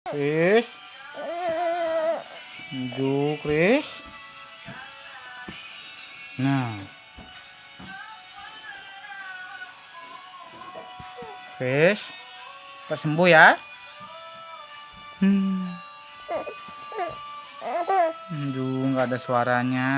Kris. Aduh, Kris. Nah, Kris, cepat sembuh ya. Aduh, nggak ada suaranya.